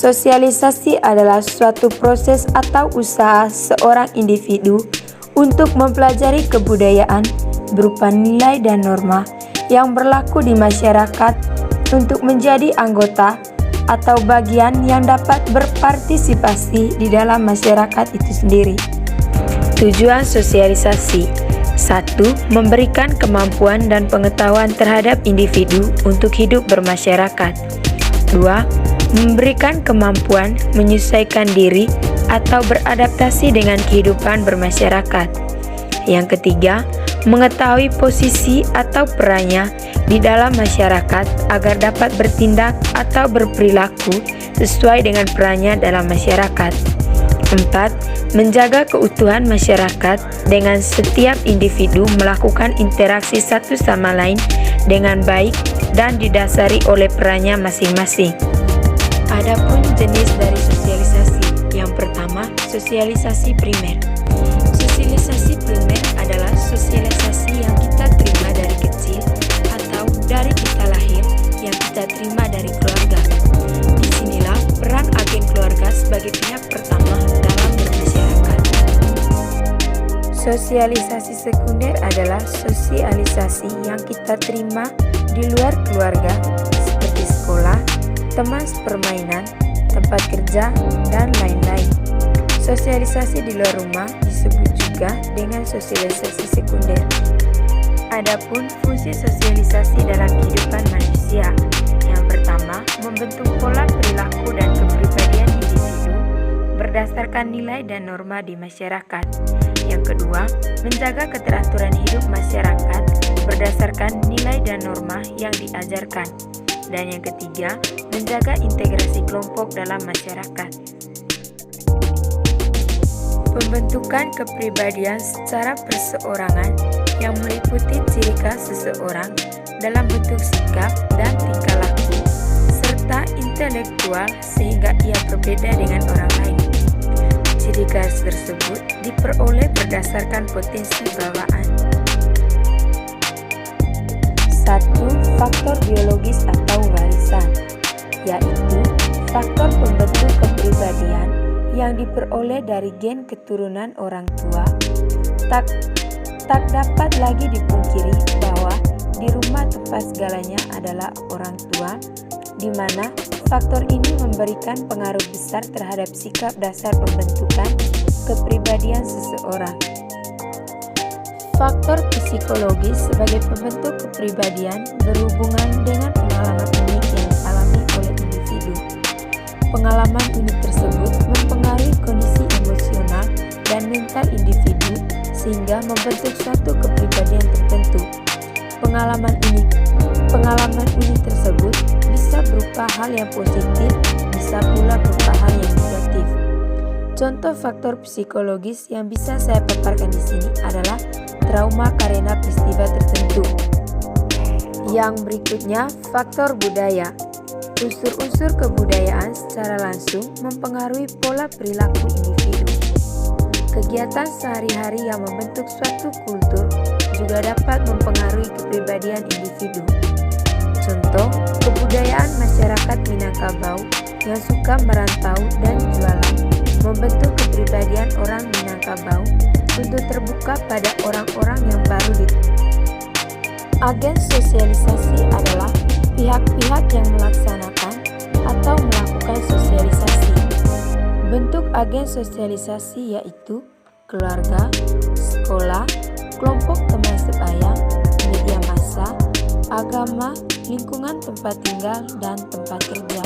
Sosialisasi adalah suatu proses atau usaha seorang individu untuk mempelajari kebudayaan berupa nilai dan norma yang berlaku di masyarakat untuk menjadi anggota atau bagian yang dapat berpartisipasi di dalam masyarakat itu sendiri. Tujuan sosialisasi: 1. Memberikan kemampuan dan pengetahuan terhadap individu untuk hidup bermasyarakat. 2. Memberikan kemampuan menyesuaikan diri atau beradaptasi dengan kehidupan bermasyarakat. Yang ketiga, mengetahui posisi atau perannya di dalam masyarakat agar dapat bertindak atau berperilaku sesuai dengan perannya dalam masyarakat. 4. Menjaga keutuhan masyarakat dengan setiap individu melakukan interaksi satu sama lain dengan baik dan didasari oleh perannya masing-masing. Adapun jenis dari sosialisasi. Yang pertama, sosialisasi primer. Sosialisasi primer adalah sosialisasi yang kita terima dari kecil atau dari kita lahir yang kita terima dari keluarga. Disinilah peran agen keluarga sebagai pihak pertama dalam bermasyarakat. Sosialisasi sekunder adalah sosialisasi yang kita terima di luar keluarga seperti sekolah, teman sepermainan, tempat kerja, dan lain-lain. Sosialisasi di luar rumah disebut juga dengan sosialisasi sekunder. Adapun fungsi sosialisasi dalam kehidupan manusia. Yang pertama, membentuk pola perilaku dan kepribadian individu berdasarkan nilai dan norma di masyarakat. Yang kedua, menjaga keteraturan hidup masyarakat berdasarkan nilai dan norma yang diajarkan. Dan yang ketiga, menjaga integrasi kelompok dalam masyarakat. Pembentukan kepribadian secara perseorangan yang meliputi ciri khas seseorang dalam bentuk sikap dan tingkah laku, serta intelektual sehingga ia berbeda dengan orang lain. Ciri khas tersebut diperoleh berdasarkan potensi bawaan. 1. Faktor biologis atau warisan, yaitu faktor pembentuk kepribadian yang diperoleh dari gen keturunan orang tua. Tak dapat lagi dipungkiri bahwa di rumah tempat segalanya adalah orang tua, di mana faktor ini memberikan pengaruh besar terhadap sikap dasar pembentukan kepribadian seseorang. Faktor psikologis sebagai pembentuk kepribadian berhubungan dengan pengalaman unik yang dialami oleh individu. Pengalaman unik tersebut mempengaruhi kondisi emosional dan mental individu sehingga membentuk suatu kepribadian tertentu. Pengalaman unik tersebut bisa berupa hal yang positif, bisa pula berupa hal yang negatif. Contoh faktor psikologis yang bisa saya paparkan di sini adalah trauma karena peristiwa tertentu. Yang berikutnya, faktor budaya. Unsur-unsur kebudayaan secara langsung mempengaruhi pola perilaku individu. Kegiatan sehari-hari yang membentuk suatu kultur juga dapat mempengaruhi kepribadian individu. Contoh, kebudayaan masyarakat Minangkabau yang suka merantau dan jualan membentuk kepribadian orang Minangkabau untuk terbuka pada orang-orang yang baru di. Agen sosialisasi adalah pihak-pihak yang melaksanakan atau melakukan sosialisasi. Bentuk agen sosialisasi yaitu keluarga, sekolah, kelompok teman sebaya, media massa, agama, lingkungan tempat tinggal, dan tempat kerja.